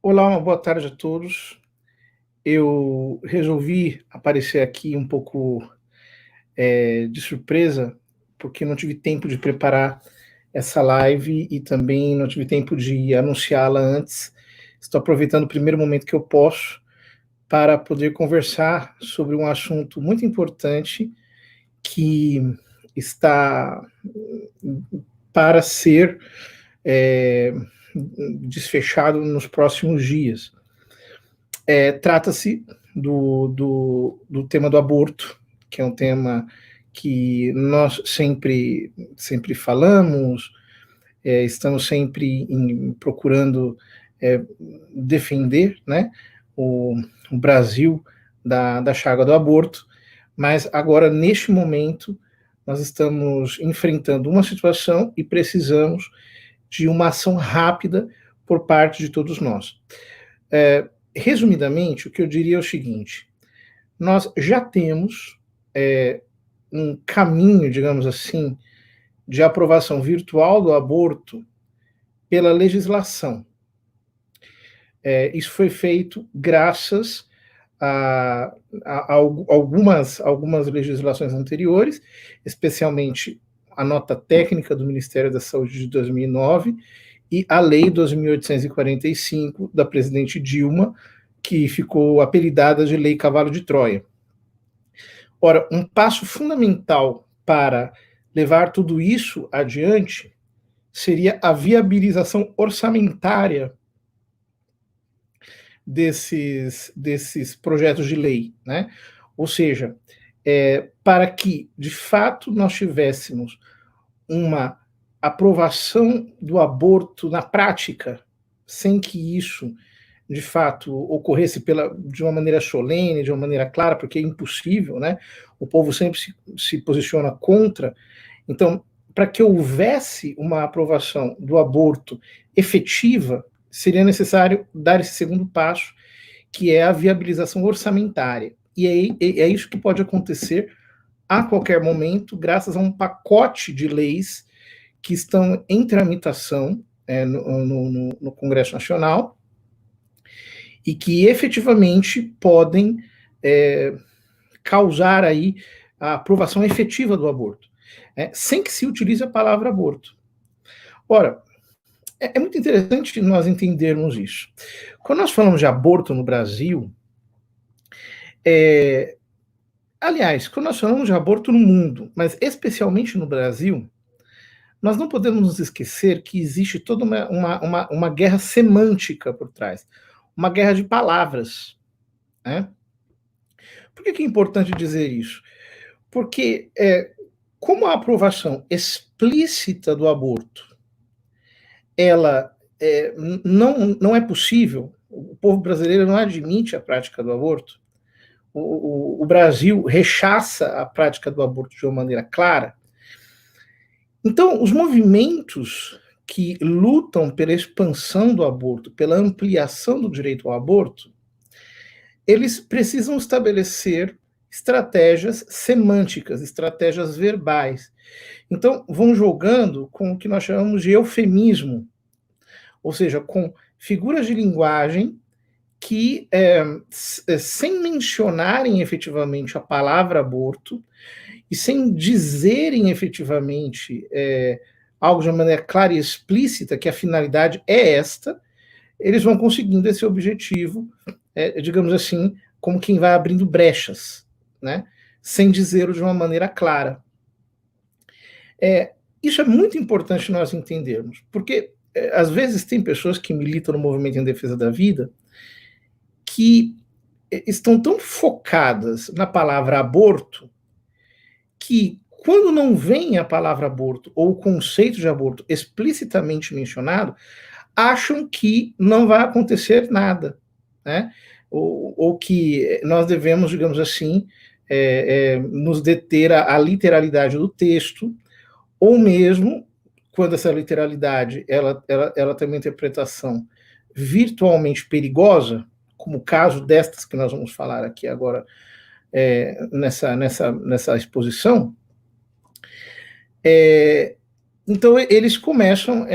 Olá, uma boa tarde a todos. Eu resolvi aparecer aqui um pouco de surpresa, porque não tive tempo de preparar essa live e também não tive tempo de anunciá-la antes. Estou aproveitando o primeiro momento que eu posso para poder conversar sobre um assunto muito importante que está para ser desfechado nos próximos dias. Trata-se do tema do aborto, que é um tema que nós sempre falamos, estamos sempre procurando defender, né, o Brasil da chaga do aborto, mas agora, neste momento, nós estamos enfrentando uma situação e precisamos de uma ação rápida por parte de todos nós. Resumidamente, o que eu diria é o seguinte: nós já temos um caminho, digamos assim, de aprovação virtual do aborto pela legislação. Isso foi feito graças a algumas legislações anteriores, especialmente a nota técnica do Ministério da Saúde de 2009 e a Lei 2.845 da presidente Dilma, que ficou apelidada de Lei Cavalo de Troia. Ora, um passo fundamental para levar tudo isso adiante seria a viabilização orçamentária desses projetos de lei, né? Ou seja, para que, de fato, nós tivéssemos uma aprovação do aborto na prática, sem que isso, de fato, ocorresse de uma maneira solene, de uma maneira clara, porque é impossível, né? O povo sempre se posiciona contra. Então, para que houvesse uma aprovação do aborto efetiva, seria necessário dar esse segundo passo, que é a viabilização orçamentária. E é isso que pode acontecer a qualquer momento, graças a um pacote de leis que estão em tramitação no Congresso Nacional e que efetivamente podem causar aí a aprovação efetiva do aborto, sem que se utilize a palavra aborto. Ora, é muito interessante nós entendermos isso. Quando nós falamos de aborto no Brasil, aliás, quando nós falamos de aborto no mundo, mas especialmente no Brasil, nós não podemos nos esquecer que existe toda uma guerra semântica por trás, uma guerra de palavras, né? Por que é importante dizer isso? Porque como a aprovação explícita do aborto, ela não é possível, o povo brasileiro não admite a prática do aborto, o Brasil rechaça a prática do aborto de uma maneira clara. Então, os movimentos que lutam pela expansão do aborto, pela ampliação do direito ao aborto, eles precisam estabelecer estratégias semânticas, estratégias verbais. Então, vão jogando com o que nós chamamos de eufemismo, ou seja, com figuras de linguagem que, sem mencionarem efetivamente a palavra aborto e sem dizerem efetivamente algo de uma maneira clara e explícita, que a finalidade é esta, eles vão conseguindo esse objetivo, digamos assim, como quem vai abrindo brechas, né? Sem dizer de uma maneira clara. Isso é muito importante nós entendermos, porque às vezes tem pessoas que militam no movimento em defesa da vida que estão tão focadas na palavra aborto que, quando não vem a palavra aborto ou o conceito de aborto explicitamente mencionado, acham que não vai acontecer nada, né? Ou que nós devemos, digamos assim, nos deter à literalidade do texto, ou mesmo, quando essa literalidade ela tem uma interpretação virtualmente perigosa, como o caso destas que nós vamos falar aqui agora nessa exposição, Então, eles começam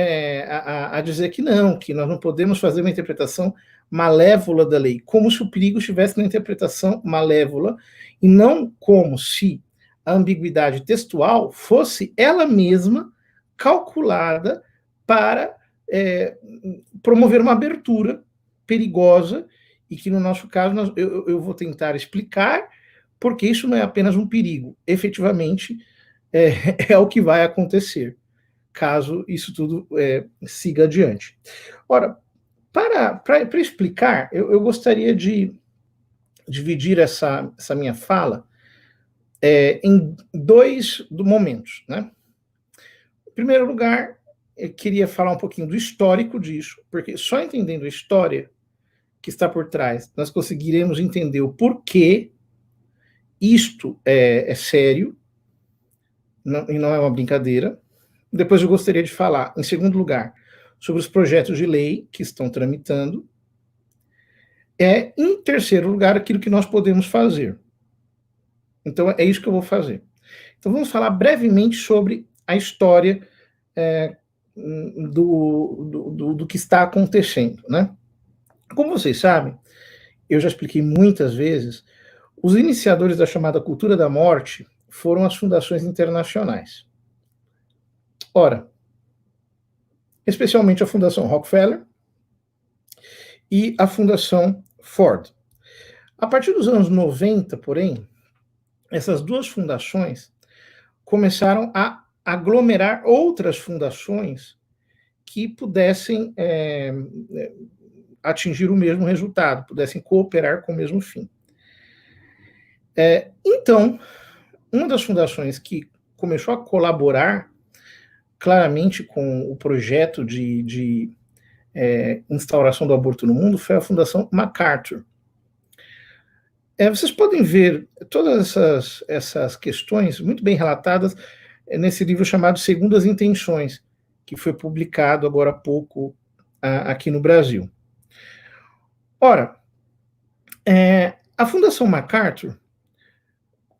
a dizer que nós não podemos fazer uma interpretação malévola da lei, como se o perigo estivesse na interpretação malévola, e não como se a ambiguidade textual fosse ela mesma calculada para promover uma abertura perigosa, e que no nosso caso eu vou tentar explicar, porque isso não é apenas um perigo, efetivamente é o que vai acontecer caso isso tudo siga adiante. Ora, para explicar, eu gostaria de dividir essa minha fala em dois momentos. Né? Em primeiro lugar, eu queria falar um pouquinho do histórico disso, porque só entendendo a história que está por trás, nós conseguiremos entender o porquê isto é sério, e não é uma brincadeira. Depois eu gostaria de falar, em segundo lugar, sobre os projetos de lei que estão tramitando. Em terceiro lugar, aquilo que nós podemos fazer. Então, é isso que eu vou fazer. Então, vamos falar brevemente sobre a história do que está acontecendo. Né? Como vocês sabem, eu já expliquei muitas vezes, os iniciadores da chamada cultura da morte foram as fundações internacionais. Ora, especialmente a Fundação Rockefeller e a Fundação Ford. A partir dos anos 90, porém, essas duas fundações começaram a aglomerar outras fundações que pudessem atingir o mesmo resultado, pudessem cooperar com o mesmo fim. Então, uma das fundações que começou a colaborar claramente com o projeto de instauração do aborto no mundo foi a Fundação MacArthur. Vocês podem ver todas essas questões muito bem relatadas nesse livro chamado Segundas Intenções, que foi publicado agora há pouco aqui no Brasil. Ora, a Fundação MacArthur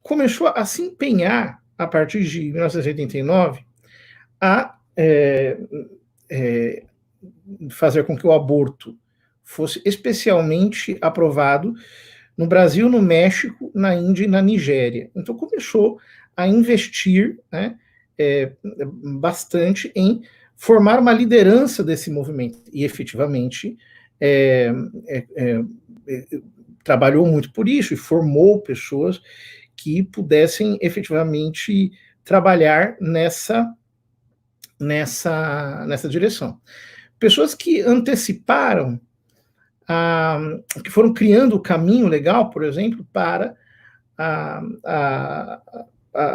começou a se empenhar, a partir de 1989, a fazer com que o aborto fosse especialmente aprovado no Brasil, no México, na Índia e na Nigéria. Então começou a investir, né, bastante em formar uma liderança desse movimento. E efetivamente trabalhou muito por isso e formou pessoas que pudessem efetivamente trabalhar nessa direção. Pessoas que anteciparam, que foram criando o caminho legal, por exemplo, para a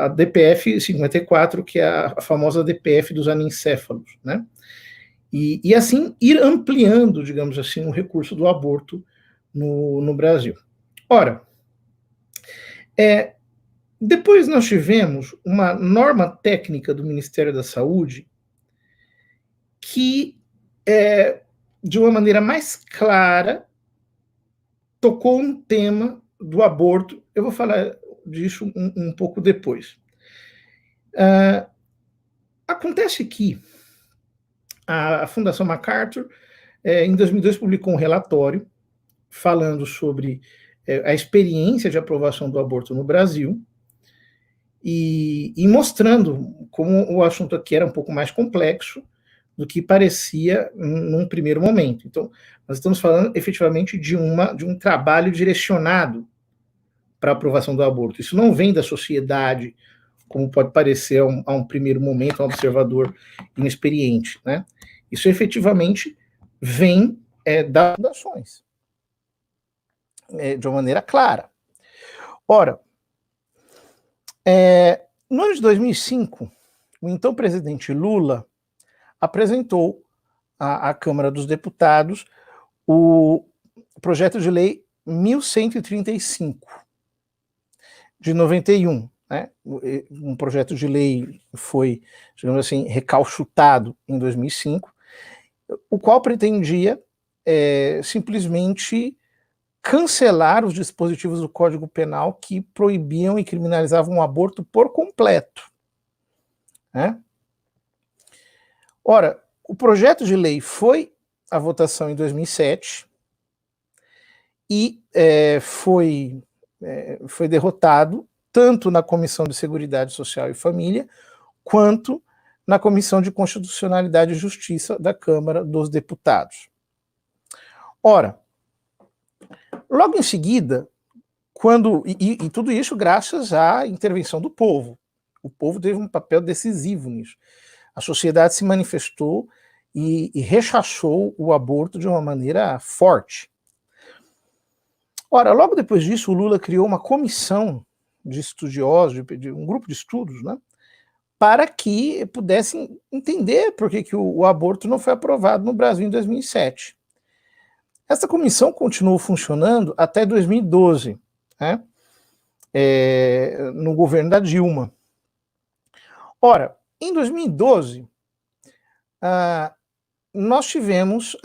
DPF 54, que é a famosa DPF dos anencéfalos, né? E assim ir ampliando, digamos assim, o recurso do aborto no Brasil. Ora, depois nós tivemos uma norma técnica do Ministério da Saúde que, de uma maneira mais clara, tocou no tema do aborto. Eu vou falar disso um pouco depois. Acontece que a Fundação MacArthur, em 2002, publicou um relatório falando sobre a experiência de aprovação do aborto no Brasil e mostrando como o assunto aqui era um pouco mais complexo do que parecia num primeiro momento. Então, nós estamos falando efetivamente de um trabalho direcionado para a aprovação do aborto. Isso não vem da sociedade, como pode parecer a um primeiro momento, um observador inexperiente. Né? Isso efetivamente vem das fundações, de uma maneira clara. Ora, no ano de 2005, o então presidente Lula apresentou à Câmara dos Deputados o projeto de lei 1135, de 91. Né? Um projeto de lei foi, digamos assim, recalchutado em 2005, o qual pretendia simplesmente cancelar os dispositivos do Código Penal que proibiam e criminalizavam o aborto por completo. Né? Ora, o projeto de lei foi à votação em 2007 e foi derrotado tanto na Comissão de Seguridade Social e Família, quanto na Comissão de Constitucionalidade e Justiça da Câmara dos Deputados. Ora, logo em seguida, e tudo isso graças à intervenção do povo. O povo teve um papel decisivo nisso. A sociedade se manifestou e rechaçou o aborto de uma maneira forte. Ora, logo depois disso, o Lula criou uma comissão de estudiosos, um grupo de estudos, né, para que pudessem entender por que o aborto não foi aprovado no Brasil em 2007. Essa comissão continuou funcionando até 2012, né, no governo da Dilma. Ora, em 2012, nós tivemos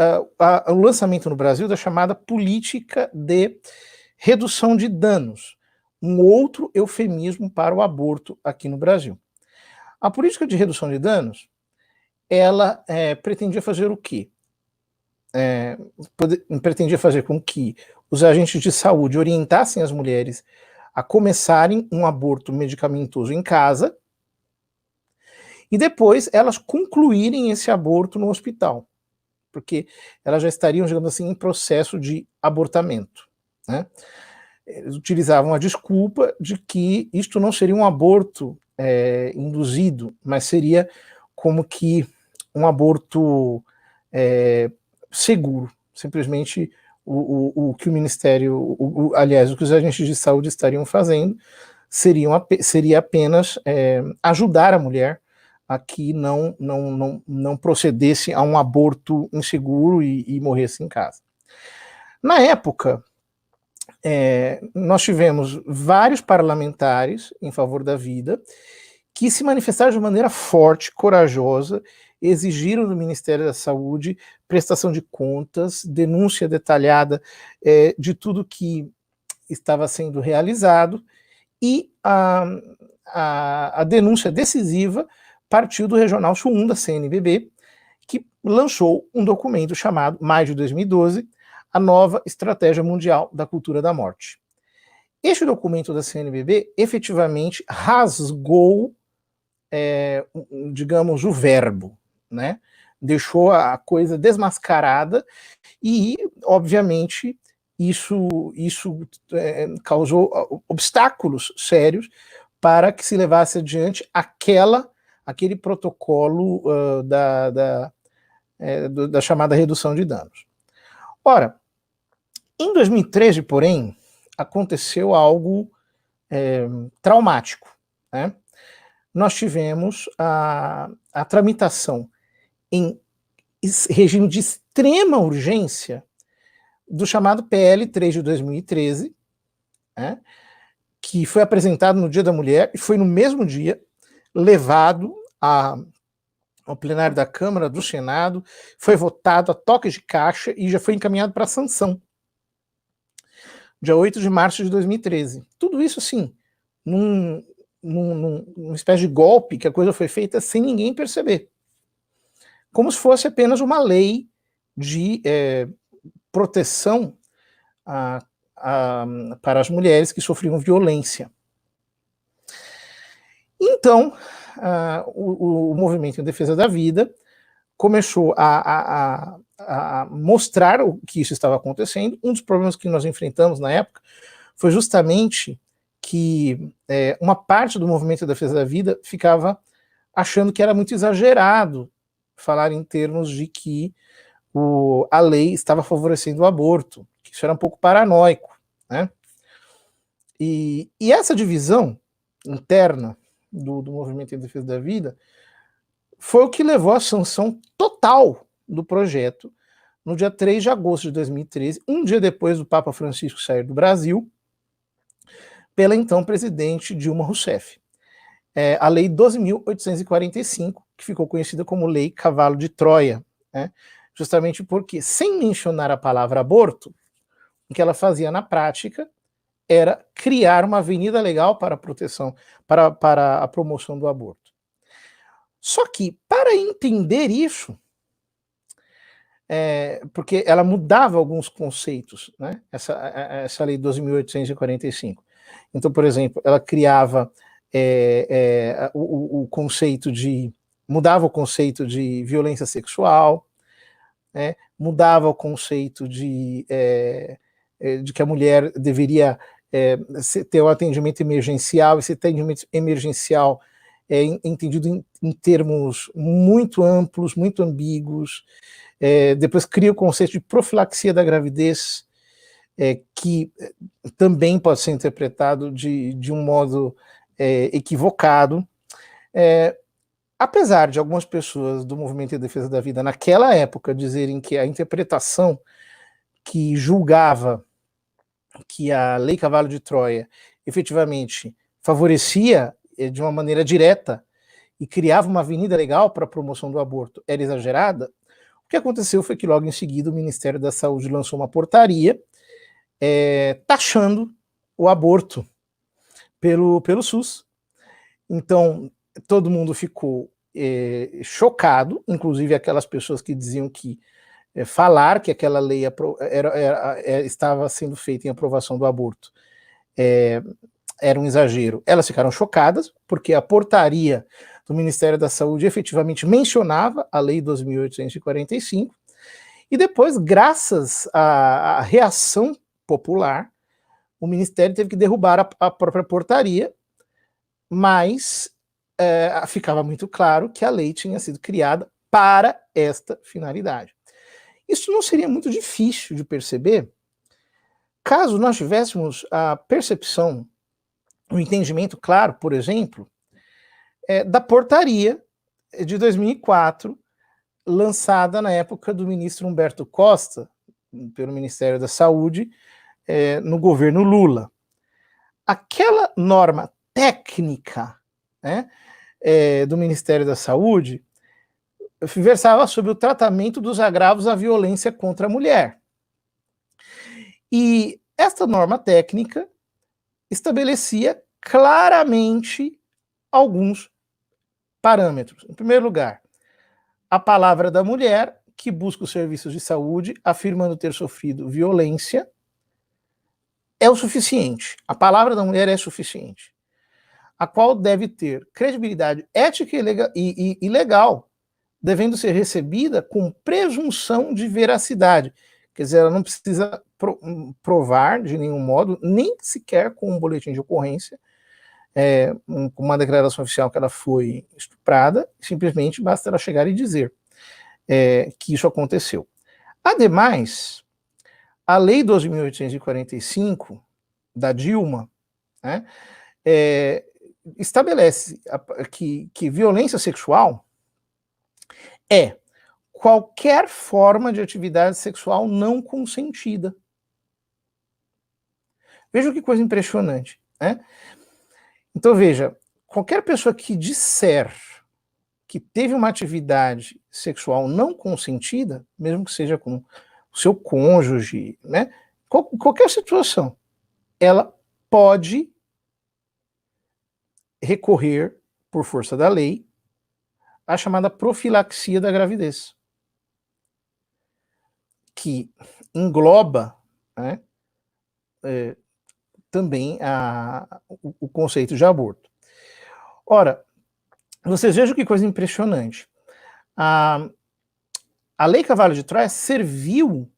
o lançamento no Brasil da chamada política de redução de danos, um outro eufemismo para o aborto aqui no Brasil. A política de redução de danos, ela pretendia fazer o quê? Pretendia fazer com que os agentes de saúde orientassem as mulheres a começarem um aborto medicamentoso em casa e depois elas concluírem esse aborto no hospital, porque elas já estariam, digamos assim, em processo de abortamento, né? Eles utilizavam a desculpa de que isto não seria um aborto induzido, mas seria como que um aborto seguro. Simplesmente o que o Ministério, aliás, o que os agentes de saúde estariam fazendo seria apenas ajudar a mulher a que não procedesse a um aborto inseguro e morresse em casa. Na época, nós tivemos vários parlamentares em favor da vida que se manifestaram de maneira forte, corajosa, exigiram do Ministério da Saúde prestação de contas, denúncia detalhada de tudo que estava sendo realizado, e a denúncia decisiva partiu do Regional Sul 1 da CNBB, que lançou um documento chamado, maio de 2012, a Nova Estratégia Mundial da Cultura da Morte. Este documento da CNBB efetivamente rasgou, digamos, o verbo, né? Deixou a coisa desmascarada e, obviamente, isso causou obstáculos sérios para que se levasse adiante aquele protocolo da chamada redução de danos. Ora, em 2013, porém, aconteceu algo traumático, né? Nós tivemos a tramitação em regime de extrema urgência do chamado PL 3 de 2013, né, que foi apresentado no Dia da Mulher e foi no mesmo dia levado ao plenário da Câmara, do Senado, foi votado a toque de caixa e já foi encaminhado para sanção. Dia 8 de março de 2013. Tudo isso, assim, numa espécie de golpe, que a coisa foi feita sem ninguém perceber. Como se fosse apenas uma lei de proteção para as mulheres que sofriam violência. Então, o movimento em defesa da vida começou a mostrar o que isso estava acontecendo. Um dos problemas que nós enfrentamos na época foi justamente que uma parte do movimento em defesa da vida ficava achando que era muito exagerado falar em termos de que a lei estava favorecendo o aborto, que isso era um pouco paranoico, né? E essa divisão interna do movimento em defesa da vida foi o que levou à sanção total do projeto no dia 3 de agosto de 2013, um dia depois do Papa Francisco sair do Brasil, pela então presidente Dilma Rousseff. A Lei 12.845, que ficou conhecida como Lei Cavalo de Troia, né? Justamente porque, sem mencionar a palavra aborto, o que ela fazia na prática era criar uma avenida legal para a proteção, para a promoção do aborto. Só que, para entender isso, porque ela mudava alguns conceitos, né? Essa lei 12.845. Então, por exemplo, ela criava o conceito de. Mudava o conceito de violência sexual, né? Mudava o conceito de que a mulher deveria ter um atendimento emergencial. Esse atendimento emergencial é entendido em termos muito amplos, muito ambíguos. Depois cria o conceito de profilaxia da gravidez, que também pode ser interpretado de um modo equivocado. Apesar de algumas pessoas do movimento em defesa da vida naquela época dizerem que a interpretação que julgava que a Lei Cavalo de Troia efetivamente favorecia de uma maneira direta e criava uma avenida legal para a promoção do aborto era exagerada, o que aconteceu foi que logo em seguida o Ministério da Saúde lançou uma portaria taxando o aborto pelo SUS. Então, todo mundo ficou chocado, inclusive aquelas pessoas que diziam que falar que aquela lei estava sendo feita em aprovação do aborto era um exagero. Elas ficaram chocadas, porque a portaria do Ministério da Saúde efetivamente mencionava a Lei 12.845, e depois, graças à reação popular, o Ministério teve que derrubar a própria portaria, mas ficava muito claro que a lei tinha sido criada para esta finalidade. Isso não seria muito difícil de perceber caso nós tivéssemos a percepção, o entendimento claro, por exemplo, da portaria de 2004, lançada na época do ministro Humberto Costa, pelo Ministério da Saúde, no governo Lula. Aquela norma técnica, né, do Ministério da Saúde versava sobre o tratamento dos agravos à violência contra a mulher. E esta norma técnica estabelecia claramente alguns parâmetros. Em primeiro lugar, a palavra da mulher que busca os serviços de saúde afirmando ter sofrido violência é o suficiente. A palavra da mulher é suficiente, a qual deve ter credibilidade ética e legal, devendo ser recebida com presunção de veracidade. Quer dizer, ela não precisa provar de nenhum modo, nem sequer com um boletim de ocorrência, com uma declaração oficial que ela foi estuprada, simplesmente basta ela chegar e dizer que isso aconteceu. Ademais, a Lei 12.845, da Dilma, né, estabelece que violência sexual é qualquer forma de atividade sexual não consentida. Veja que coisa impressionante, né? Então veja, qualquer pessoa que disser que teve uma atividade sexual não consentida, mesmo que seja com o seu cônjuge, né? Qualquer situação, ela pode recorrer, por força da lei, à chamada profilaxia da gravidez, que engloba, né, também o conceito de aborto. Ora, vocês vejam que coisa impressionante. A Lei Cavalo de Troia serviu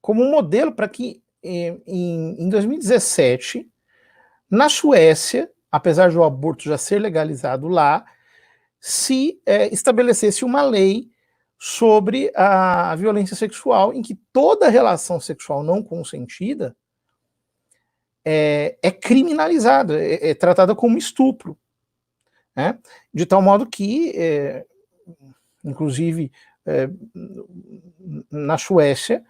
como um modelo para que, em 2017, na Suécia, apesar de o aborto já ser legalizado lá, se estabelecesse uma lei sobre a violência sexual, em que toda relação sexual não consentida é criminalizada, é tratada como estupro, né? De tal modo que, inclusive, na Suécia,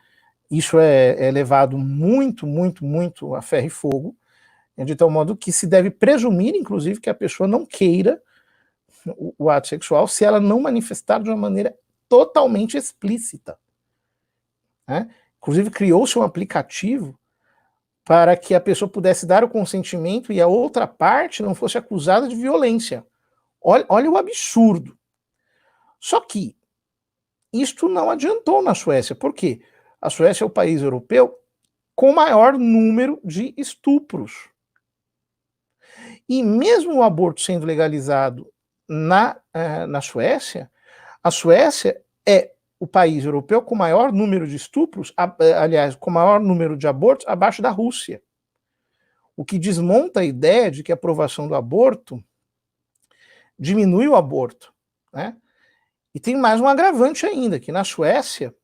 isso é levado muito, muito, muito a ferro e fogo, de tal modo que se deve presumir, inclusive, que a pessoa não queira o ato sexual se ela não manifestar de uma maneira totalmente explícita, né? Inclusive, criou-se um aplicativo para que a pessoa pudesse dar o consentimento e a outra parte não fosse acusada de violência. Olha o absurdo. Só que isto não adiantou na Suécia. Por quê? A Suécia é o país europeu com maior número de estupros. E mesmo o aborto sendo legalizado na Suécia, a Suécia é o país europeu com maior número de estupros, aliás, com maior número de abortos, abaixo da Rússia. O que desmonta a ideia de que a aprovação do aborto diminui o aborto, né? E tem mais um agravante ainda, que na Suécia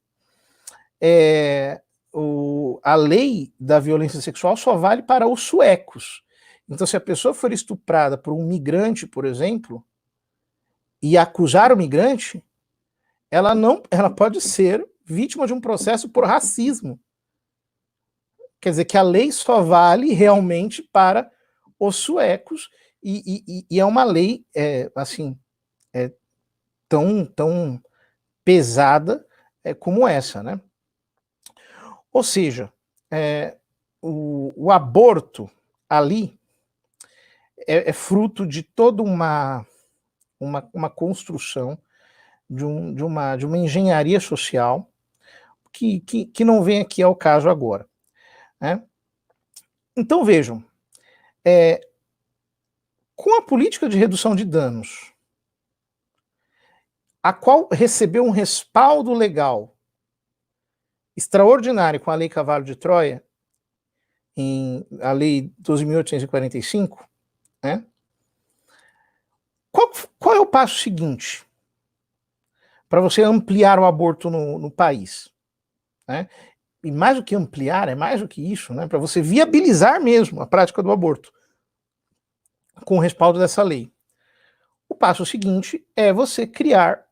a lei da violência sexual só vale para os suecos. Então, se a pessoa for estuprada por um migrante, por exemplo, e acusar o migrante, ela pode ser vítima de um processo por racismo. Quer dizer que a lei só vale realmente para os suecos, e é uma lei assim tão pesada como essa, né? Ou seja, o aborto ali é fruto de toda uma construção de uma engenharia social que não vem aqui ao caso agora, né? Então vejam, com a política de redução de danos, a qual recebeu um respaldo legal extraordinário com a Lei Cavalo de Troia, a Lei 12.845, né? Qual é o passo seguinte para você ampliar o aborto no país, né? E mais do que ampliar, é mais do que isso, né? Para você viabilizar mesmo a prática do aborto com o respaldo dessa lei. O passo seguinte é você criar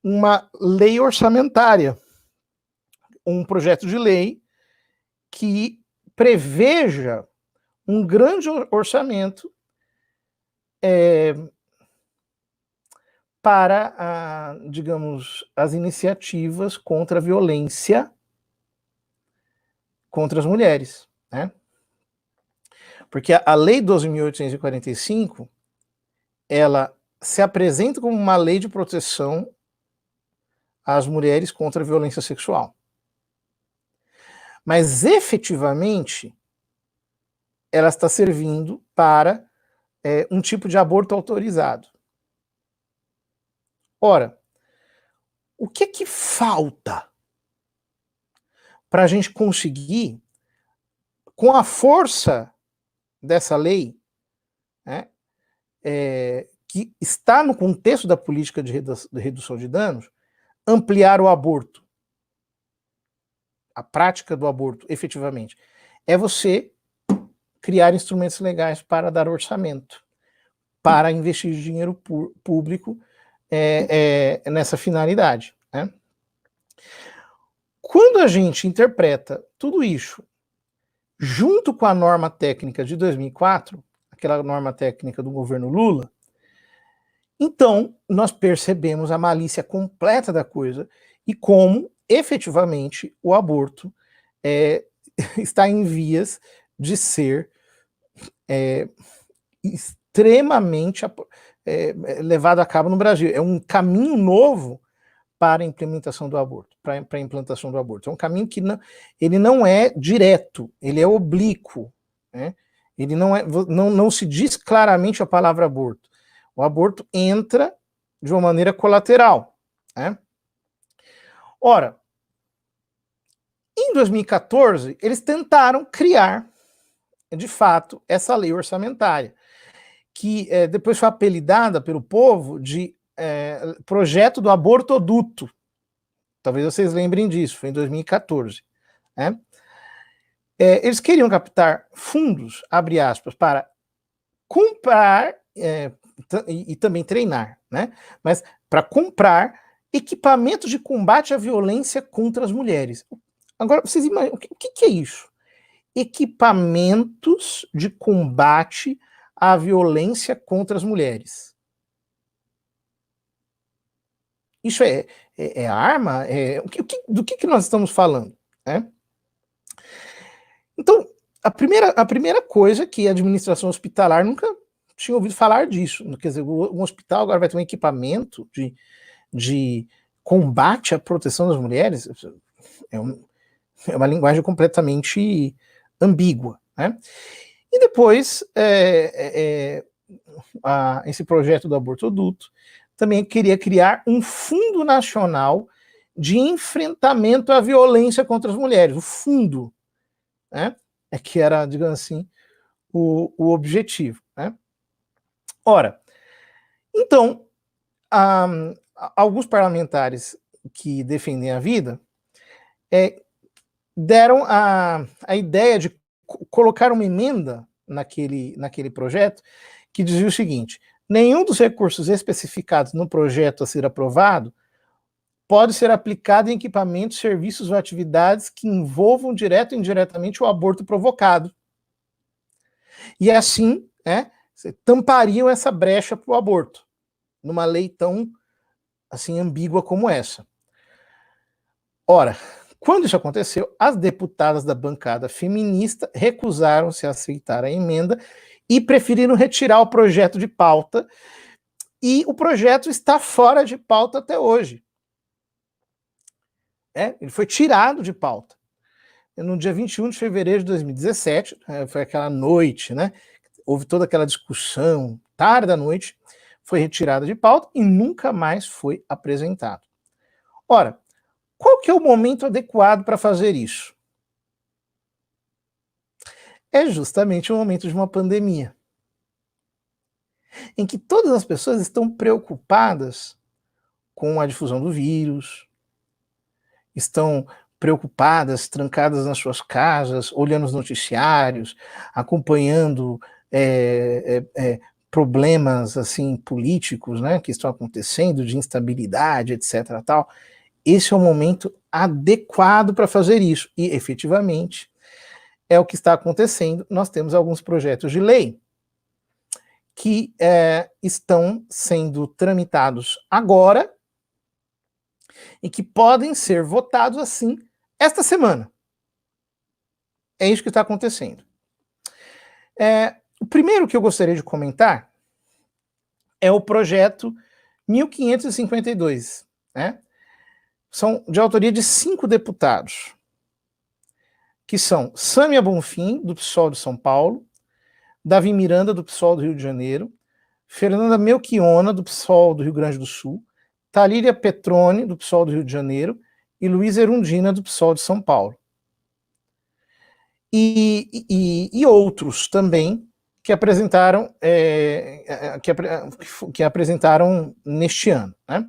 uma lei orçamentária, um projeto de lei que preveja um grande orçamento para, digamos, as iniciativas contra a violência contra as mulheres, né? Porque a Lei 12.845, ela se apresenta como uma lei de proteção às mulheres contra a violência sexual. Mas, efetivamente, ela está servindo para um tipo de aborto autorizado. Ora, o que falta para a gente conseguir, com a força dessa lei, né, que está no contexto da política de redução de danos, ampliar o aborto, a prática do aborto, efetivamente, é você criar instrumentos legais para dar orçamento, para investir dinheiro público nessa finalidade, né? Quando a gente interpreta tudo isso junto com a norma técnica de 2004, aquela norma técnica do governo Lula, então nós percebemos a malícia completa da coisa e como, efetivamente, o aborto está em vias de ser extremamente levado a cabo no Brasil. É um caminho novo para a implementação do aborto, para a implantação do aborto. É um caminho que ele não é direto, ele é oblíquo, né? Ele não se diz claramente a palavra aborto. O aborto entra de uma maneira colateral, né? Ora, em 2014, eles tentaram criar, de fato, essa lei orçamentária, que depois foi apelidada pelo povo de projeto do abortoduto. Talvez vocês lembrem disso, foi em 2014. Né? Eles queriam captar fundos, abre aspas, para comprar e também treinar, né? Mas para comprar equipamentos de combate à violência contra as mulheres. Agora, vocês imaginam, o que é isso? Equipamentos de combate à violência contra as mulheres. Isso é arma? Do que nós estamos falando? Né? Então, a primeira coisa que a administração hospitalar nunca tinha ouvido falar disso. Quer dizer, um hospital agora vai ter um equipamento de combate à proteção das mulheres. É, é uma linguagem completamente ambígua, né? E depois, esse projeto do abortoduto também queria criar um fundo nacional de enfrentamento à violência contra as mulheres, o fundo, né? É que era, digamos assim, o objetivo, né? Ora, então, alguns parlamentares que defendem a vida deram a ideia de colocar uma emenda naquele projeto que dizia o seguinte: nenhum dos recursos especificados no projeto a ser aprovado pode ser aplicado em equipamentos, serviços ou atividades que envolvam direto ou indiretamente o aborto provocado. E assim, tampariam essa brecha para o aborto, numa lei tão assim ambígua como essa. Ora, quando isso aconteceu, as deputadas da bancada feminista recusaram-se a aceitar a emenda e preferiram retirar o projeto de pauta, e o projeto está fora de pauta até hoje. Ele foi tirado de pauta. No dia 21 de fevereiro de 2017, foi aquela noite, né? Houve toda aquela discussão, tarde da noite, foi retirado de pauta e nunca mais foi apresentado. Ora, qual que é o momento adequado para fazer isso? É justamente o momento de uma pandemia, em que todas as pessoas estão preocupadas com a difusão do vírus, estão preocupadas, trancadas nas suas casas, olhando os noticiários, acompanhando problemas assim políticos, né, que estão acontecendo, de instabilidade, etc. Tal. Esse é o momento adequado para fazer isso. E, efetivamente, é o que está acontecendo. Nós temos alguns projetos de lei que estão sendo tramitados agora e que podem ser votados assim esta semana. É isso que está acontecendo. O primeiro que eu gostaria de comentar é o projeto 1552, né? São de autoria de 5 deputados, que são Sâmia Bonfim, do PSOL de São Paulo, Davi Miranda, do PSOL do Rio de Janeiro, Fernanda Melchiona, do PSOL do Rio Grande do Sul, Talíria Petroni, do PSOL do Rio de Janeiro, e Luiz Erundina, do PSOL de São Paulo. E outros também que apresentaram, que apresentaram neste ano, né?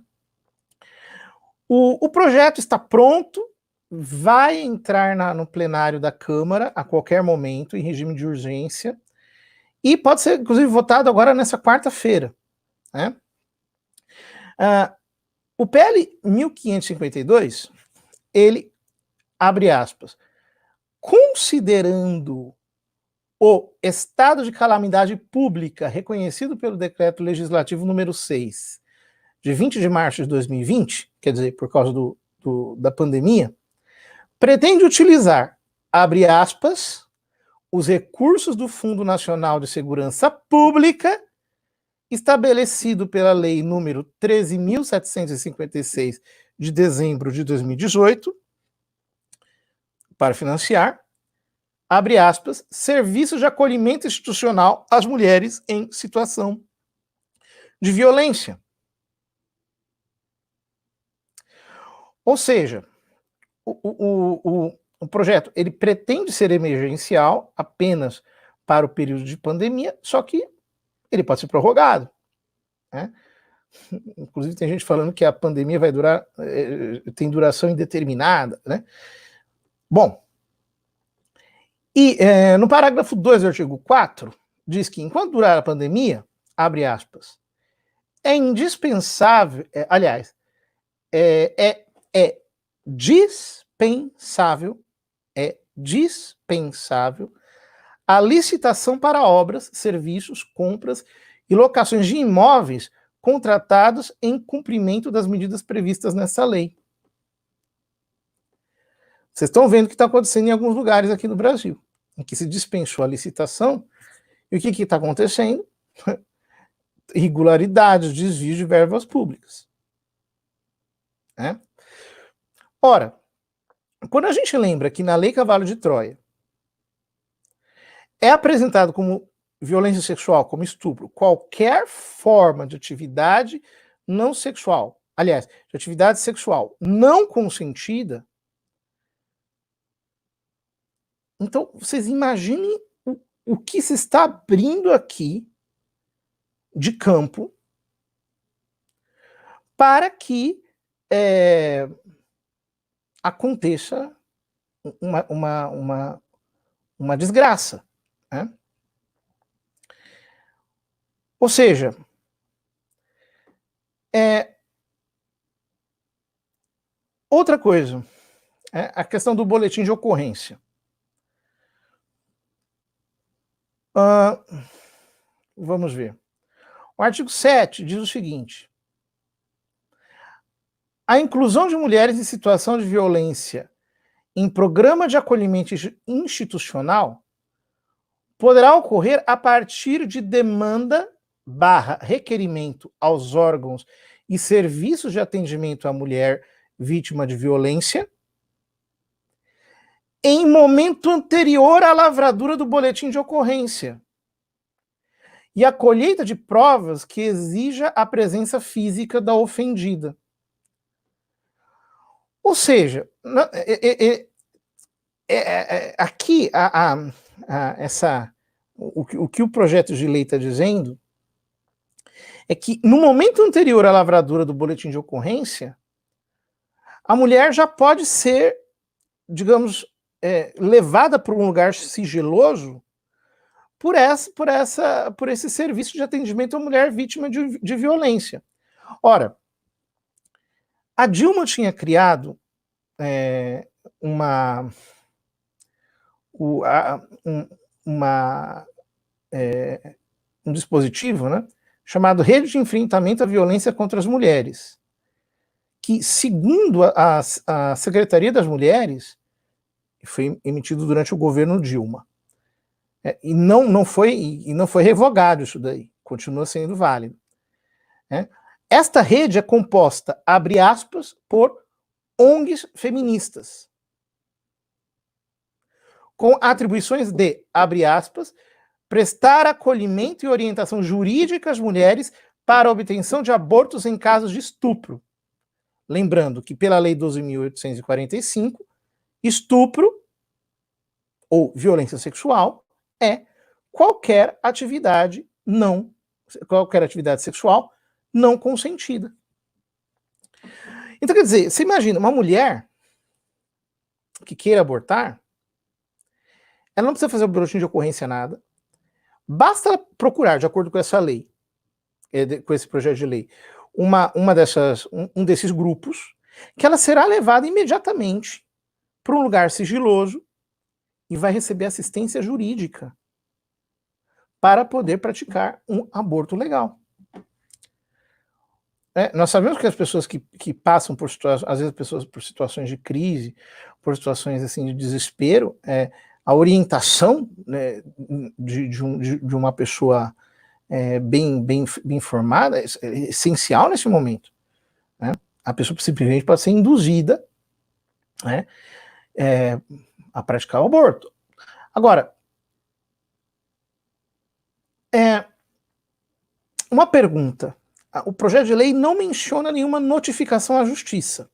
O projeto está pronto, vai entrar no plenário da Câmara a qualquer momento, em regime de urgência, e pode ser, inclusive, votado agora nessa quarta-feira, né? O PL 1552, ele, abre aspas, considerando o estado de calamidade pública reconhecido pelo Decreto Legislativo número 6, de 20 de março de 2020, quer dizer, por causa da pandemia, pretende utilizar, abre aspas, os recursos do Fundo Nacional de Segurança Pública, estabelecido pela Lei número 13.756, de dezembro de 2018, para financiar, abre aspas, serviços de acolhimento institucional às mulheres em situação de violência. Ou seja, o projeto ele pretende ser emergencial apenas para o período de pandemia, só que ele pode ser prorrogado, né? Inclusive tem gente falando que a pandemia vai durar, tem duração indeterminada, né? Bom, e no parágrafo 2 do artigo 4, diz que enquanto durar a pandemia, abre aspas, é indispensável, aliás, é dispensável a licitação para obras, serviços, compras e locações de imóveis contratados em cumprimento das medidas previstas nessa lei. Vocês estão vendo o que está acontecendo em alguns lugares aqui no Brasil, em que se dispensou a licitação, e o que está acontecendo? irregularidades, desvios de verbas públicas. Né? Ora, quando a gente lembra que na Lei Cavalo de Troia é apresentado como violência sexual, como estupro, qualquer forma de atividade não sexual, aliás, de atividade sexual não consentida, então vocês imaginem o que se está abrindo aqui de campo para que aconteça uma desgraça. Né? Ou seja, outra coisa, a questão do boletim de ocorrência. Vamos ver. O artigo 7 diz o seguinte: a inclusão de mulheres em situação de violência em programa de acolhimento institucional poderá ocorrer a partir de demanda / requerimento aos órgãos e serviços de atendimento à mulher vítima de violência em momento anterior à lavradura do boletim de ocorrência e a colheita de provas que exija a presença física da ofendida. Ou seja, aqui o que o projeto de lei está dizendo é que no momento anterior à lavradura do boletim de ocorrência, a mulher já pode ser, digamos, levada para um lugar sigiloso por esse serviço de atendimento à mulher vítima de violência. Ora, a Dilma tinha criado um dispositivo, né, chamado Rede de Enfrentamento à Violência contra as Mulheres, que, segundo a Secretaria das Mulheres, foi emitido durante o governo Dilma. E não foi revogado isso daí, continua sendo válido. Esta rede é composta, abre aspas, por ONGs feministas, com atribuições de, abre aspas, prestar acolhimento e orientação jurídica às mulheres para a obtenção de abortos em casos de estupro. Lembrando que pela Lei 12.845, estupro ou violência sexual é qualquer atividade sexual não consentida. Então, quer dizer, você imagina uma mulher que queira abortar, ela não precisa fazer o boletim de ocorrência nada, basta procurar, de acordo com essa lei, com esse projeto de lei, um desses grupos, que ela será levada imediatamente para um lugar sigiloso e vai receber assistência jurídica para poder praticar um aborto legal. Nós sabemos que as pessoas que passam por situações, às vezes pessoas por situações de crise, por situações assim de desespero, a orientação, né, de uma pessoa bem informada é essencial nesse momento. Né? A pessoa simplesmente pode ser induzida, né, a praticar o aborto. Agora, uma pergunta. O projeto de lei não menciona nenhuma notificação à justiça.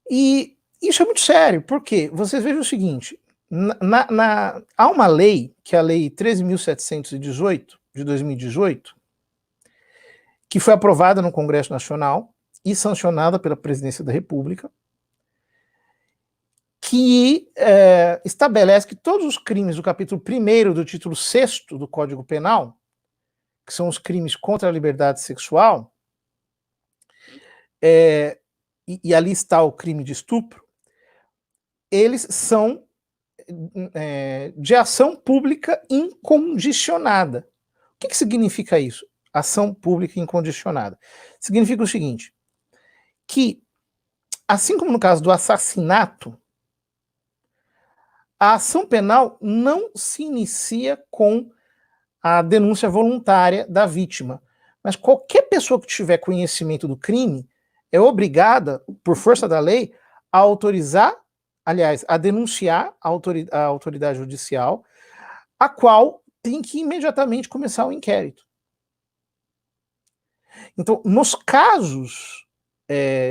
E isso é muito sério, porque vocês vejam o seguinte, há uma lei, que é a Lei 13.718, de 2018, que foi aprovada no Congresso Nacional e sancionada pela Presidência da República, que estabelece que todos os crimes do capítulo 1º do título 6º do Código Penal, que são os crimes contra a liberdade sexual, e ali está o crime de estupro, eles são de ação pública incondicionada. O que significa isso? Ação pública incondicionada. Significa o seguinte, que, assim como no caso do assassinato, a ação penal não se inicia com a denúncia voluntária da vítima, mas qualquer pessoa que tiver conhecimento do crime é obrigada, por força da lei, a autorizar, aliás, a denunciar a autoridade judicial, a qual tem que imediatamente começar o inquérito. Então, nos casos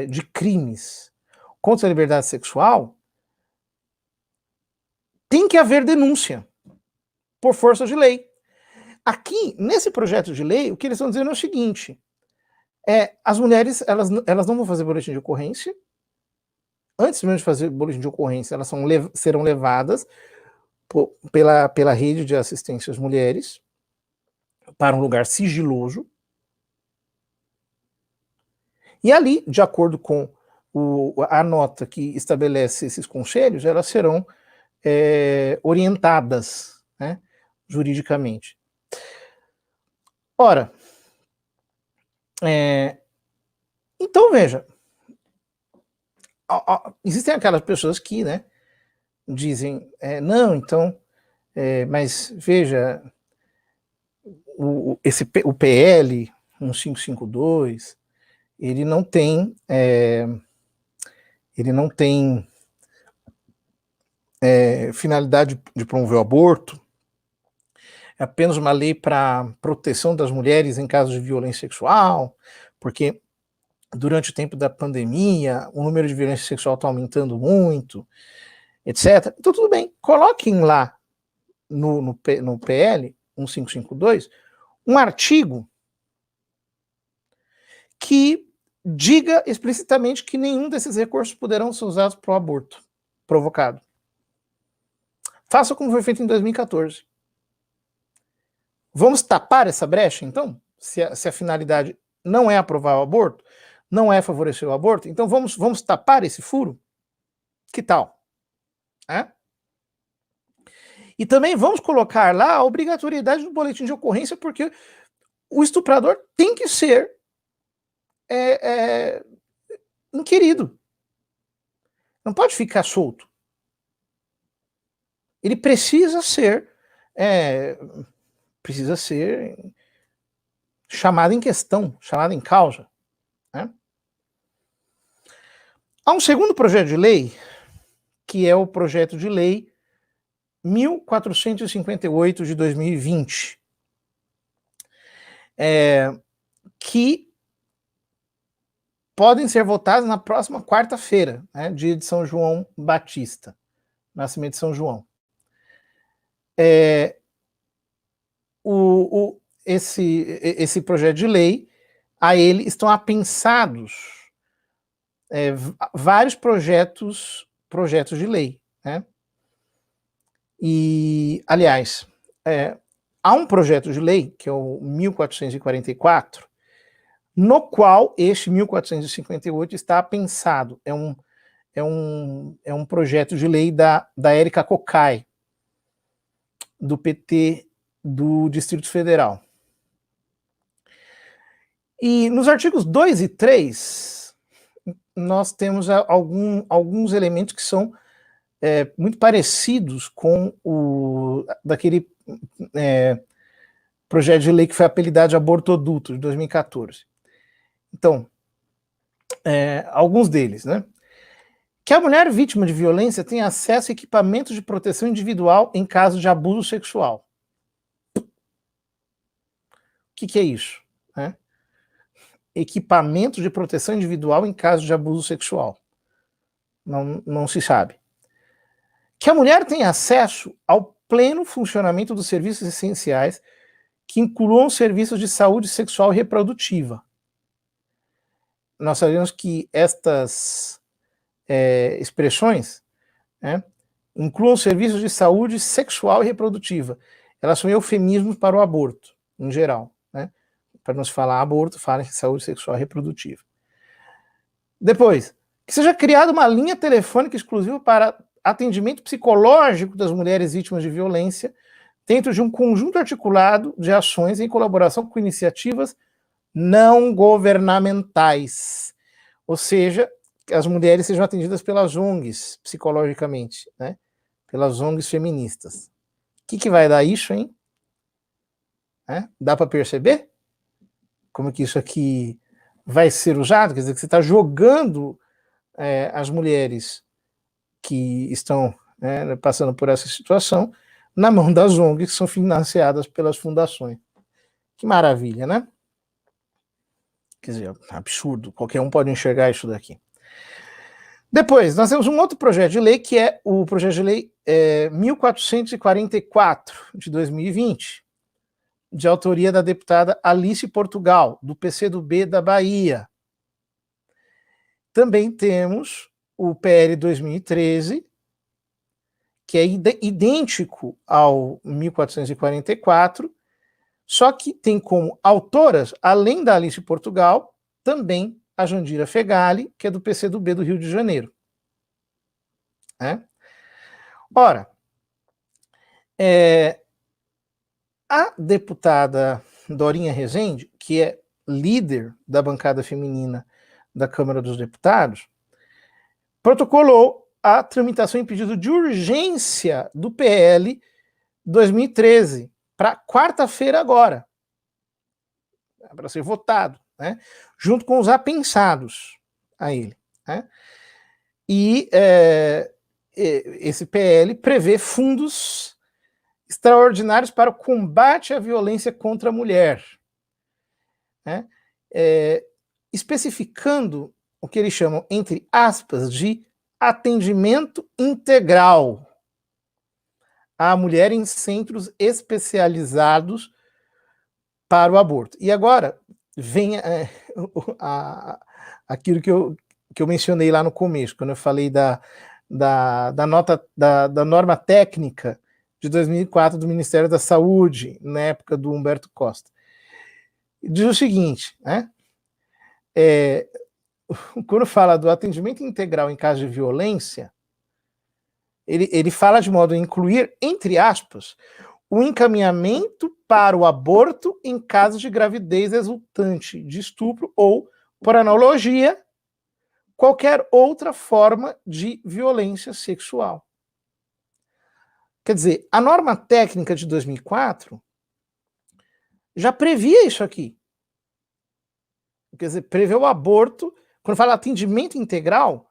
de crimes contra a liberdade sexual, tem que haver denúncia, por força de lei. Aqui, nesse projeto de lei, o que eles estão dizendo é o seguinte, as mulheres, elas não vão fazer boletim de ocorrência, antes mesmo de fazer boletim de ocorrência, elas serão levadas pela rede de assistência às mulheres para um lugar sigiloso, e ali, de acordo com a nota que estabelece esses conselhos, elas serão orientadas, né, juridicamente. Ora, então veja, existem aquelas pessoas que, né, dizem, não, então, mas veja, o PL 1552, ele não tem finalidade de promover o aborto, é apenas uma lei para proteção das mulheres em caso de violência sexual, porque durante o tempo da pandemia o número de violência sexual está aumentando muito, etc. Então tudo bem, coloquem lá no PL 1552 um artigo que diga explicitamente que nenhum desses recursos poderão ser usados para o aborto provocado. Faça como foi feito em 2014. Vamos tapar essa brecha, então? Se a finalidade não é aprovar o aborto, não é favorecer o aborto, então vamos tapar esse furo? Que tal? E também vamos colocar lá a obrigatoriedade do boletim de ocorrência, porque o estuprador tem que ser inquirido. Não pode ficar solto. Ele precisa ser chamado em questão, chamado em causa. Né? Há um segundo projeto de lei, que é o projeto de lei 1458 de 2020, que podem ser votados na próxima quarta-feira, né, dia de São João Batista, nascimento de São João. Esse projeto de lei, a ele estão apensados vários projetos de lei, né? E, aliás, há um projeto de lei, que é o 1444, no qual este 1458 está pensado. É um projeto de lei da Érica Cocai, do PT do Distrito Federal. E nos artigos 2 e 3, nós temos alguns elementos que são muito parecidos com daquele projeto de lei que foi apelidado de abortoduto, de 2014. Então, alguns deles, né? Que a mulher vítima de violência tenha acesso a equipamentos de proteção individual em caso de abuso sexual. O que é isso? Né? Equipamentos de proteção individual em caso de abuso sexual. Não se sabe. Que a mulher tenha acesso ao pleno funcionamento dos serviços essenciais que incluam serviços de saúde sexual e reprodutiva. Nós sabemos que estas expressões, né, incluam serviços de saúde sexual e reprodutiva. Elas são eufemismos para o aborto, em geral. Né? Para não se falar aborto, fala em saúde sexual e reprodutiva. Depois, que seja criada uma linha telefônica exclusiva para atendimento psicológico das mulheres vítimas de violência, dentro de um conjunto articulado de ações em colaboração com iniciativas não governamentais. Ou seja, que as mulheres sejam atendidas pelas ONGs psicologicamente, né? pelas ONGs feministas. O que vai dar isso, hein? Dá para perceber como que isso aqui vai ser usado? Quer dizer, que você está jogando as mulheres que estão passando por essa situação na mão das ONGs que são financiadas pelas fundações. Que maravilha, né? Quer dizer, absurdo. Qualquer um pode enxergar isso daqui. Depois, nós temos um outro projeto de lei, que é o projeto de lei 1444, de 2020, de autoria da deputada Alice Portugal, do PCdoB da Bahia. Também temos o PL 2013, que é idêntico ao 1444, só que tem como autoras, além da Alice Portugal, também a Jandira Fegali, que é do PCdoB do Rio de Janeiro. Ora, a deputada Dorinha Rezende, que é líder da bancada feminina da Câmara dos Deputados, protocolou a tramitação em pedido de urgência do PL 2013 para quarta-feira agora, para ser votado, junto com os apensados a ele. E esse PL prevê fundos extraordinários para o combate à violência contra a mulher, especificando o que eles chamam, entre aspas, de atendimento integral à mulher em centros especializados para o aborto. E agora vem aquilo que eu mencionei lá no começo, quando eu falei da norma técnica de 2004 do Ministério da Saúde, na época do Humberto Costa. Diz o seguinte, quando fala do atendimento integral em caso de violência, ele fala de modo a incluir, entre aspas, o encaminhamento para o aborto em caso de gravidez resultante de estupro ou, por analogia, qualquer outra forma de violência sexual. Quer dizer, a norma técnica de 2004 já previa isso aqui. Quer dizer, prevê o aborto. Quando fala atendimento integral,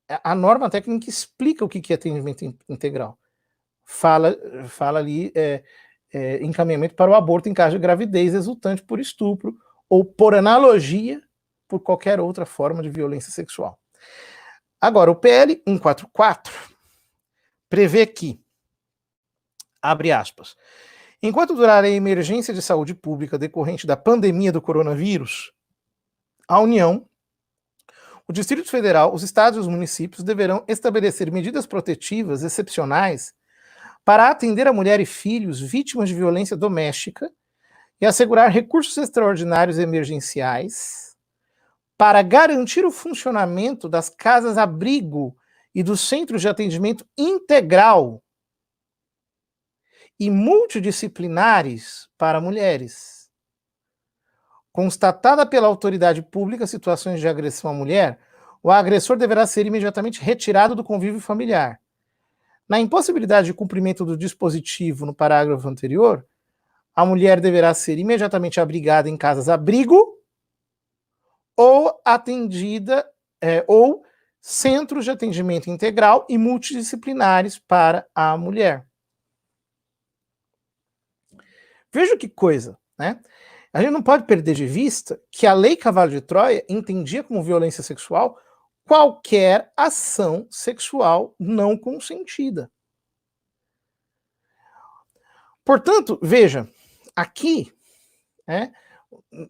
a norma técnica explica o que é atendimento integral. Fala ali encaminhamento para o aborto em caso de gravidez resultante por estupro ou, por analogia, por qualquer outra forma de violência sexual. Agora, o PL 144 prevê que, abre aspas, enquanto durar a emergência de saúde pública decorrente da pandemia do coronavírus, a União, o Distrito Federal, os estados e os municípios deverão estabelecer medidas protetivas excepcionais para atender a mulher e filhos vítimas de violência doméstica e assegurar recursos extraordinários e emergenciais para garantir o funcionamento das casas-abrigo e dos centros de atendimento integral e multidisciplinares para mulheres. Constatada pela autoridade pública situações de agressão à mulher, o agressor deverá ser imediatamente retirado do convívio familiar. Na impossibilidade de cumprimento do dispositivo no parágrafo anterior, a mulher deverá ser imediatamente abrigada em casas-abrigo ou atendida ou centros de atendimento integral e multidisciplinares para a mulher. Veja que coisa, A gente não pode perder de vista que a Lei Cavalo de Troia entendia como violência sexual qualquer ação sexual não consentida. Portanto, veja, aqui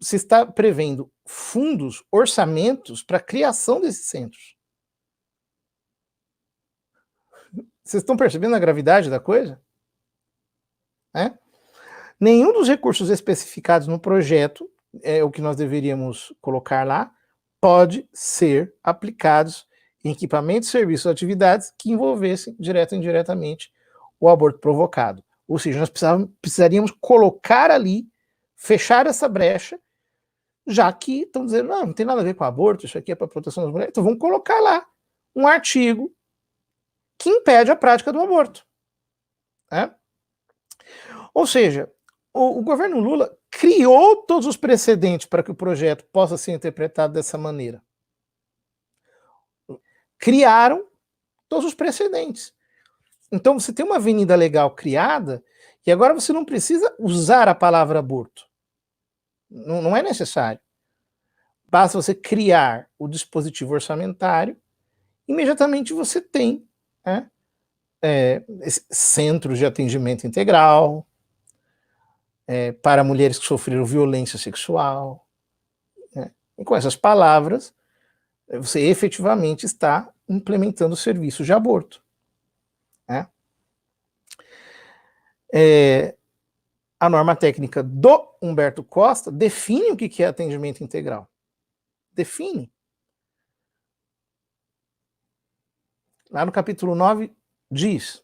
se está prevendo fundos, orçamentos para a criação desses centros. Vocês estão percebendo a gravidade da coisa? Nenhum dos recursos especificados no projeto, o que nós deveríamos colocar lá, pode ser aplicados em equipamentos, serviços ou atividades que envolvessem, direto ou indiretamente, o aborto provocado. Ou seja, nós precisaríamos colocar ali, fechar essa brecha, já que estão dizendo, não tem nada a ver com aborto, isso aqui é para proteção das mulheres, então vamos colocar lá um artigo que impede a prática do aborto. Né? Ou seja, o governo Lula criou todos os precedentes para que o projeto possa ser interpretado dessa maneira. Criaram todos os precedentes. Então você tem uma avenida legal criada e agora você não precisa usar a palavra aborto. Não é necessário. Basta você criar o dispositivo orçamentário, imediatamente você tem, né, centros de atendimento integral para mulheres que sofreram violência sexual. Né? E com essas palavras, você efetivamente está implementando serviços de aborto. Né? A norma técnica do Humberto Costa define o que é atendimento integral. Define. Lá no capítulo 9 diz: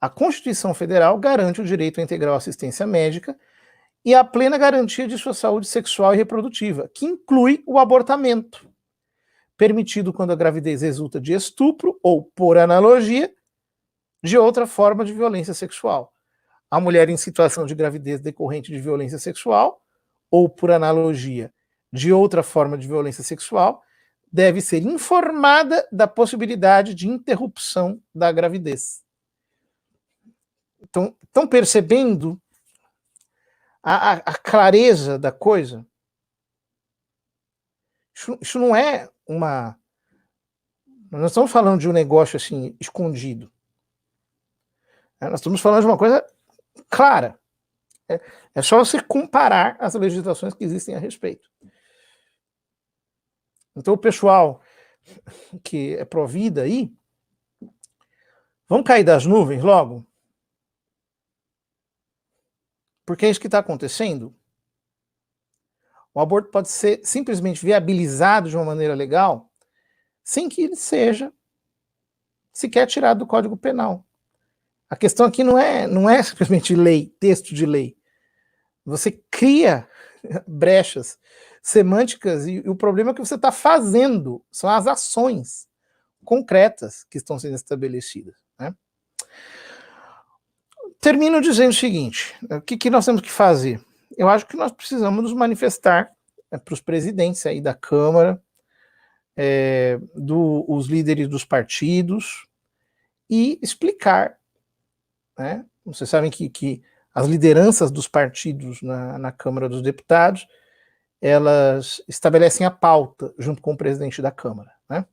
a Constituição Federal garante o direito à integral assistência médica e a plena garantia de sua saúde sexual e reprodutiva, que inclui o abortamento, permitido quando a gravidez resulta de estupro ou, por analogia, de outra forma de violência sexual. A mulher em situação de gravidez decorrente de violência sexual, ou, por analogia, de outra forma de violência sexual, deve ser informada da possibilidade de interrupção da gravidez. Então, estão percebendo a clareza da coisa? Isso não é uma... Nós estamos falando de um negócio assim, escondido. Nós estamos falando de uma coisa clara. É só você comparar as legislações que existem a respeito. Então o pessoal que é pró-vida aí, vão cair das nuvens logo? Porque é isso que está acontecendo. O aborto pode ser simplesmente viabilizado de uma maneira legal sem que ele seja sequer tirado do Código Penal. A questão aqui não é simplesmente lei, texto de lei. Você cria brechas semânticas e o problema é que você está fazendo, são as ações concretas que estão sendo estabelecidas. Né? Termino dizendo o seguinte: o que nós temos que fazer? Eu acho que nós precisamos nos manifestar para os presidentes aí da Câmara, os líderes dos partidos, e explicar. Né? Vocês sabem que as lideranças dos partidos na Câmara dos Deputados, elas estabelecem a pauta junto com o presidente da Câmara. Né?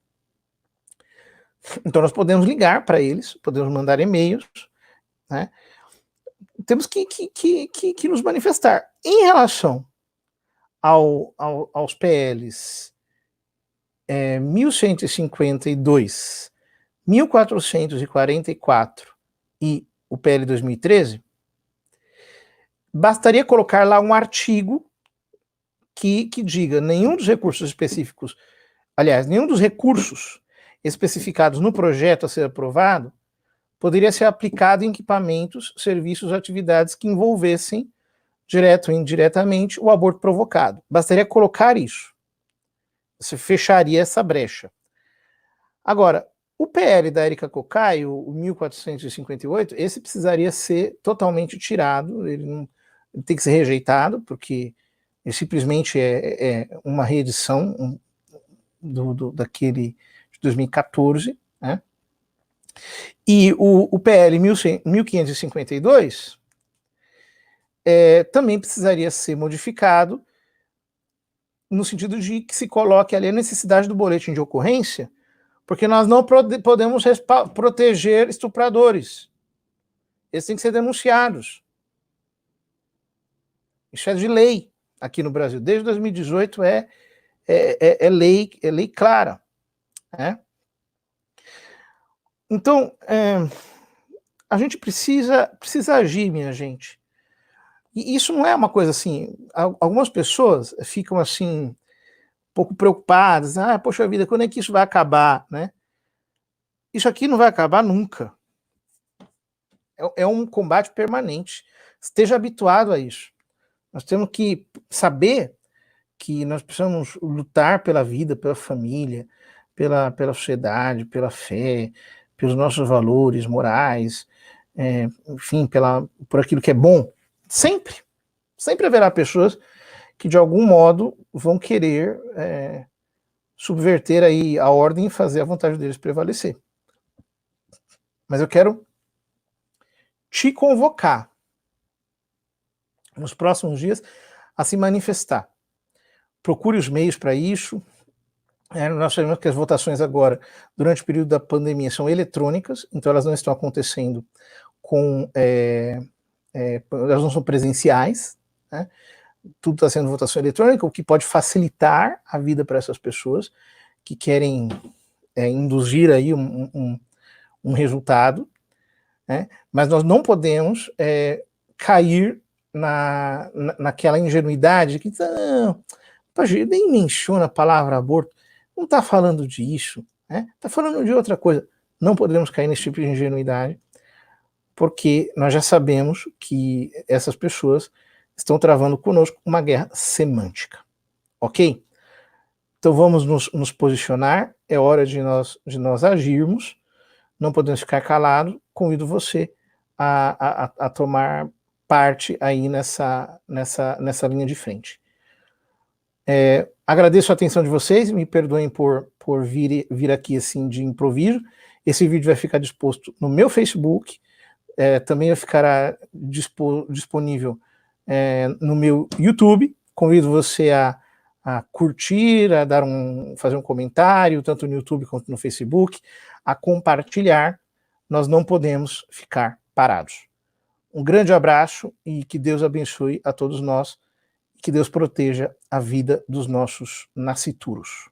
Então nós podemos ligar para eles, podemos mandar e-mails, né? Temos que nos manifestar. Em relação aos PLs 1152, 1444 e o PL 2013, bastaria colocar lá um artigo que diga nenhum dos recursos específicos, aliás, nenhum dos recursos especificados no projeto a ser aprovado poderia ser aplicado em equipamentos, serviços, atividades que envolvessem, direto ou indiretamente, o aborto provocado. Bastaria colocar isso. Você fecharia essa brecha. Agora, o PL da Érica Cocai, o 1458, esse precisaria ser totalmente tirado, ele tem que ser rejeitado, porque ele simplesmente é uma reedição daquele de 2014, né? E o PL 1552 também precisaria ser modificado no sentido de que se coloque ali a necessidade do boletim de ocorrência, porque nós não podemos proteger estupradores. Eles têm que ser denunciados. Isso é de lei aqui no Brasil. Desde 2018 é lei clara. Né? Então, a gente precisa agir, minha gente. E isso não é uma coisa assim... Algumas pessoas ficam assim, um pouco preocupadas. Poxa vida, quando é que isso vai acabar? Né? Isso aqui não vai acabar nunca. É um combate permanente. Esteja habituado a isso. Nós temos que saber que nós precisamos lutar pela vida, pela família, pela sociedade, pela fé, pelos nossos valores morais, enfim, por aquilo que é bom, sempre haverá pessoas que de algum modo vão querer subverter aí a ordem e fazer a vontade deles prevalecer. Mas eu quero te convocar nos próximos dias a se manifestar. Procure os meios para isso. Nós sabemos que as votações agora, durante o período da pandemia, são eletrônicas, então elas não estão acontecendo elas não são presenciais, né? Tudo está sendo votação eletrônica, o que pode facilitar a vida para essas pessoas que querem induzir aí um resultado, né? Mas nós não podemos cair naquela ingenuidade que nem menciona a palavra aborto, não está falando disso, né? Está falando de outra coisa. Não podemos cair nesse tipo de ingenuidade, porque nós já sabemos que essas pessoas estão travando conosco uma guerra semântica, ok? Então vamos nos posicionar, é hora de nós agirmos, não podemos ficar calados. Convido você a tomar parte aí nessa linha de frente. Agradeço a atenção de vocês, me perdoem por vir aqui assim de improviso. Esse vídeo vai ficar disposto no meu Facebook, também ficará disponível no meu YouTube. Convido você a curtir, a fazer um comentário, tanto no YouTube quanto no Facebook, a compartilhar. Nós não podemos ficar parados. Um grande abraço e que Deus abençoe a todos nós, que Deus proteja a vida dos nossos nascituros.